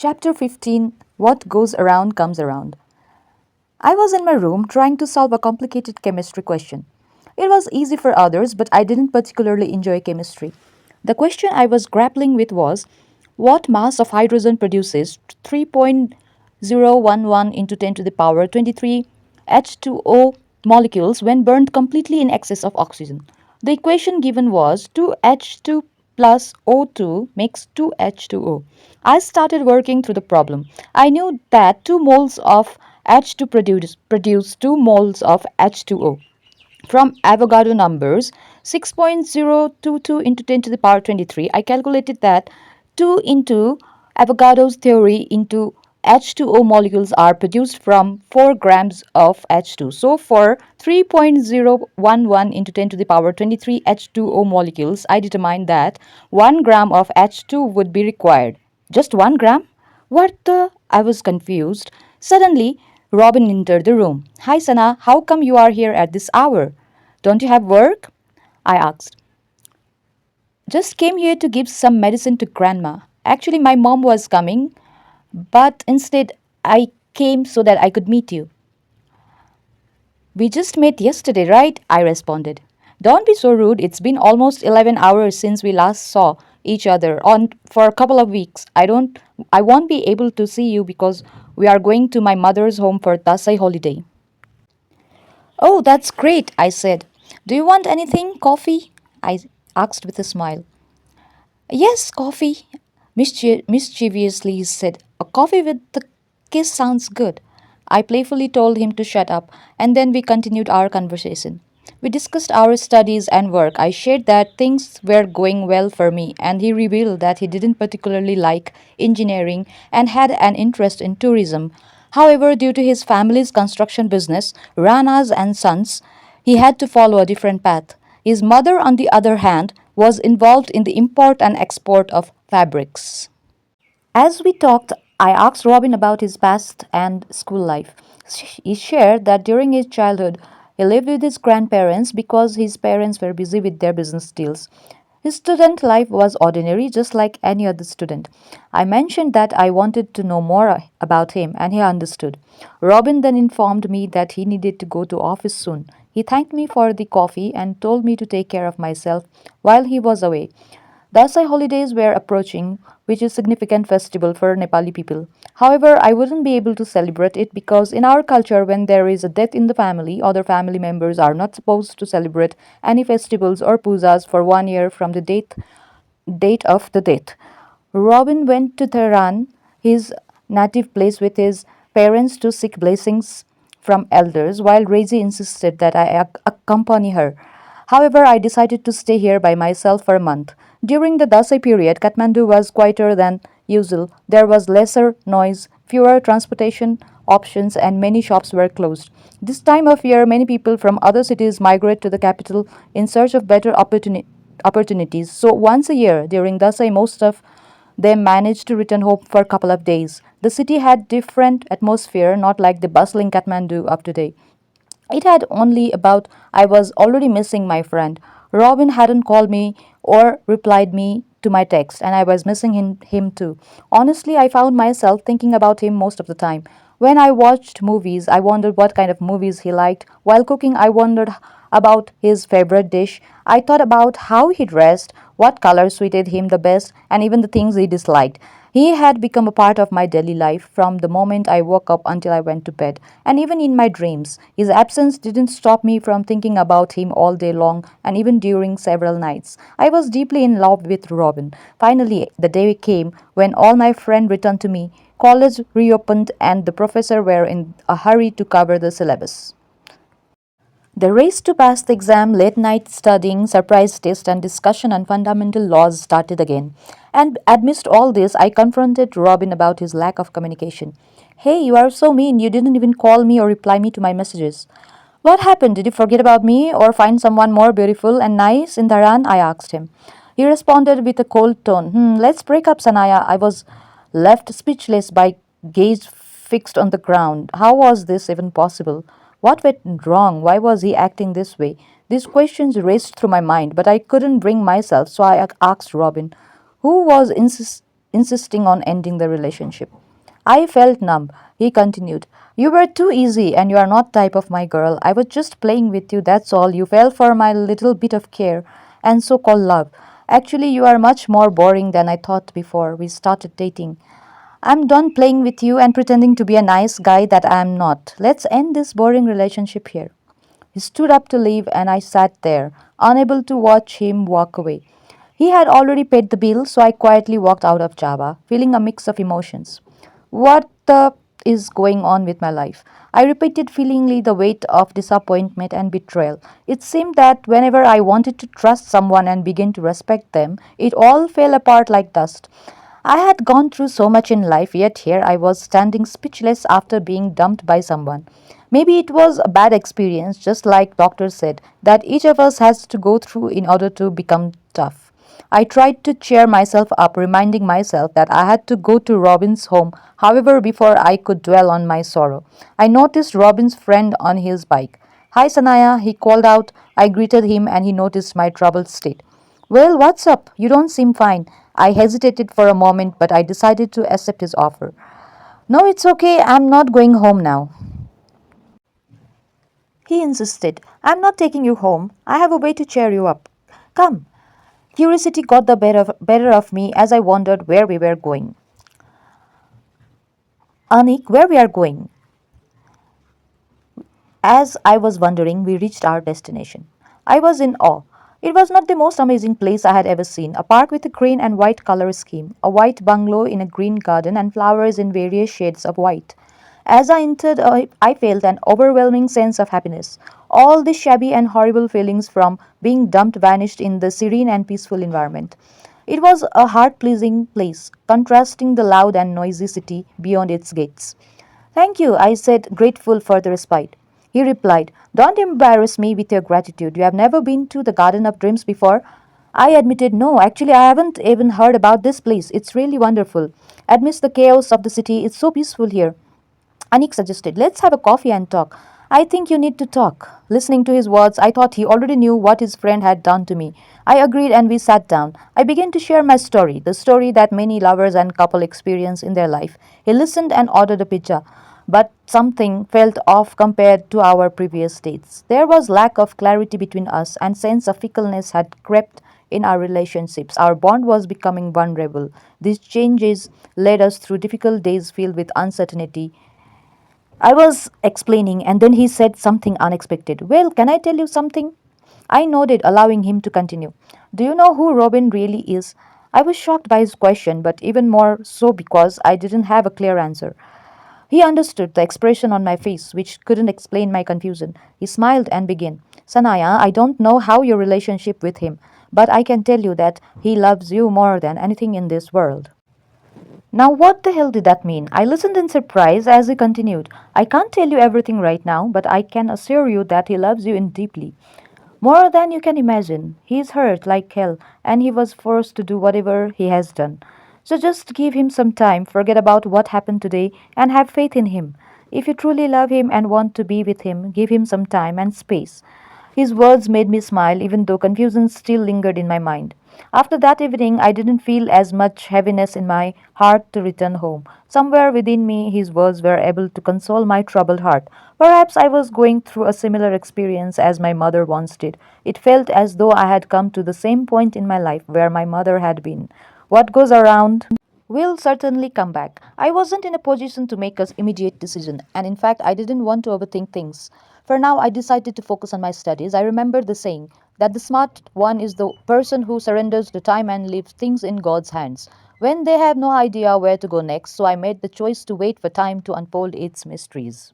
Chapter 15. What Goes Around Comes Around. I was in my room trying to solve a complicated chemistry question. It was easy for others, but I didn't particularly enjoy chemistry. The question I was grappling with was what mass of hydrogen produces 3.011 into 10 to the power 23 H2O molecules when burned completely in excess of oxygen. The equation given was 2H2 plus O2 makes 2H2O. I started working through the problem. I knew that 2 moles of H2 produce 2 moles of H2O. From Avogadro numbers 6.022 into 10 to the power 23, I calculated that 2 into Avogadro's theory into H2O molecules are produced from 4 grams of H2. So for 3.011 into 10 to the power 23 H2O molecules, I determined that 1 gram of H2 would be required. Just 1 gram? What the? I was confused. Suddenly, Robin entered the room. Hi, Sana. How come you are here at this hour? Don't you have work? I asked. Just came here to give some medicine to Grandma. Actually, my mom was coming, but instead, I came so that I could meet you. We just met yesterday, right? I responded. Don't be so rude. It's been almost 11 hours since we last saw each other on for a couple of weeks. I won't be able to see you because we are going to my mother's home for Dasai holiday. Oh, that's great, I said. Do you want anything? Coffee? I asked with a smile. Yes, coffee, mischievously he said. A coffee with the kiss sounds good. I playfully told him to shut up, and then we continued our conversation. We discussed our studies and work. I shared that things were going well for me, and he revealed that he didn't particularly like engineering and had an interest in tourism. However, due to his family's construction business, Ranas and Sons, he had to follow a different path. His mother, on the other hand, was involved in the import and export of fabrics. As we talked, I asked Robin about his past and school life. He shared that during his childhood, he lived with his grandparents because his parents were busy with their business deals. His student life was ordinary, just like any other student. I mentioned that I wanted to know more about him, and he understood. Robin then informed me that he needed to go to office soon. He thanked me for the coffee and told me to take care of myself while he was away. Dasai holidays were approaching, which is a significant festival for Nepali people. However, I wouldn't be able to celebrate it because in our culture, when there is a death in the family, other family members are not supposed to celebrate any festivals or pujas for 1 year from the date of the death. Robin went to Tehran, his native place, with his parents to seek blessings from elders, while Rezi insisted that I accompany her. However, I decided to stay here by myself for a month. During the Dasai period, Kathmandu was quieter than usual. There was lesser noise, fewer transportation options, and many shops were closed. This time of year, many people from other cities migrate to the capital in search of better opportunities. So, once a year during Dasai, most of them managed to return home for a couple of days. The city had different atmosphere, not like the bustling Kathmandu of today. It had only about I was already missing my friend. Robin hadn't called me or replied me to my text, and I was missing him too. Honestly, I found myself thinking about him most of the time. When I watched movies, I wondered what kind of movies he liked. While cooking, I wondered about his favorite dish. I thought about how he dressed, what color suited him the best, and even the things he disliked. He had become a part of my daily life from the moment I woke up until I went to bed, and even in my dreams. His absence didn't stop me from thinking about him all day long, and even during several nights. I was deeply in love with Robin. Finally, the day came when all my friends returned to me. College reopened, and the professor were in a hurry to cover the syllabus. The race to pass the exam, late night studying, surprise test, and discussion on fundamental laws started again. And amidst all this, I confronted Robin about his lack of communication. Hey, you are so mean. You didn't even call me or reply me to my messages. What happened? Did you forget about me or find someone more beautiful and nice in Dharan? I asked him. He responded with a cold tone. Let's break up, Sanaya. I was left speechless by gaze fixed on the ground. How was this even possible? What went wrong? Why was he acting this way? These questions raced through my mind, but I couldn't bring myself, so I asked Robin, who was insisting on ending the relationship. I felt numb. He continued, "You were too easy and you are not type of my girl. I was just playing with you, that's all. You fell for my little bit of care and so called love. Actually, you are much more boring than I thought before we started dating. I'm done playing with you and pretending to be a nice guy that I am not. Let's end this boring relationship here." He stood up to leave, and I sat there, unable to watch him walk away. He had already paid the bill, so I quietly walked out of Java, feeling a mix of emotions. What the is going on with my life? I repeated, feelingly the weight of disappointment and betrayal. It seemed that whenever I wanted to trust someone and begin to respect them, it all fell apart like dust. I had gone through so much in life, yet here I was standing speechless after being dumped by someone. Maybe it was a bad experience, just like doctor said, that each of us has to go through in order to become tough. I tried to cheer myself up, reminding myself that I had to go to Robin's home, however, before I could dwell on my sorrow. I noticed Robin's friend on his bike. "Hi, Sanaya," he called out. I greeted him and he noticed my troubled state. "Well, what's up? You don't seem fine." I hesitated for a moment, but I decided to accept his offer. "No, it's okay. I'm not going home now." He insisted. "I'm not taking you home. I have a way to cheer you up. Come." Curiosity got the better of me as I wondered where we were going. "Anik, where we are going?" As I was wondering, we reached our destination. I was in awe. It was not the most amazing place I had ever seen. A park with a green and white color scheme, a white bungalow in a green garden, and flowers in various shades of white. As I entered, I felt an overwhelming sense of happiness. All the shabby and horrible feelings from being dumped vanished in the serene and peaceful environment. It was a heart pleasing place, contrasting the loud and noisy city beyond its gates. "Thank you," I said, grateful for the respite. He replied, "Don't embarrass me with your gratitude. You have never been to the Garden of Dreams before?" I admitted, "No, actually, I haven't even heard about this place. It's really wonderful. Amidst the chaos of the city, it's so peaceful here." Anik suggested, "Let's have a coffee and talk." "I think you need to talk." Listening to his words, I thought he already knew what his friend had done to me. I agreed and we sat down. I began to share my story, the story that many lovers and couple experience in their life. He listened and ordered a pizza. But something felt off compared to our previous dates. There was lack of clarity between us and sense of fickleness had crept in our relationships. Our bond was becoming vulnerable. These changes led us through difficult days filled with uncertainty. I was explaining, and then he said something unexpected. "Well, can I tell you something?" I nodded, allowing him to continue. "Do you know who Robin really is?" I was shocked by his question, but even more so because I didn't have a clear answer. He understood the expression on my face, which couldn't explain my confusion. He smiled and began. "Sanaya, I don't know how your relationship with him, but I can tell you that he loves you more than anything in this world." Now, what the hell did that mean? I listened in surprise as he continued. "I can't tell you everything right now, but I can assure you that he loves you in deeply. More than you can imagine. He is hurt like hell, and he was forced to do whatever he has done. So just give him some time, forget about what happened today, and have faith in him. If you truly love him and want to be with him, give him some time and space." His words made me smile, even though confusion still lingered in my mind. After that evening, I didn't feel as much heaviness in my heart to return home. Somewhere within me, his words were able to console my troubled heart. Perhaps I was going through a similar experience as my mother once did. It felt as though I had come to the same point in my life where my mother had been. What goes around will certainly come back. I wasn't in a position to make an immediate decision, and in fact, I didn't want to overthink things. For now, I decided to focus on my studies. I remembered the saying that the smart one is the person who surrenders the time and leaves things in God's hands when they have no idea where to go next, so I made the choice to wait for time to unfold its mysteries.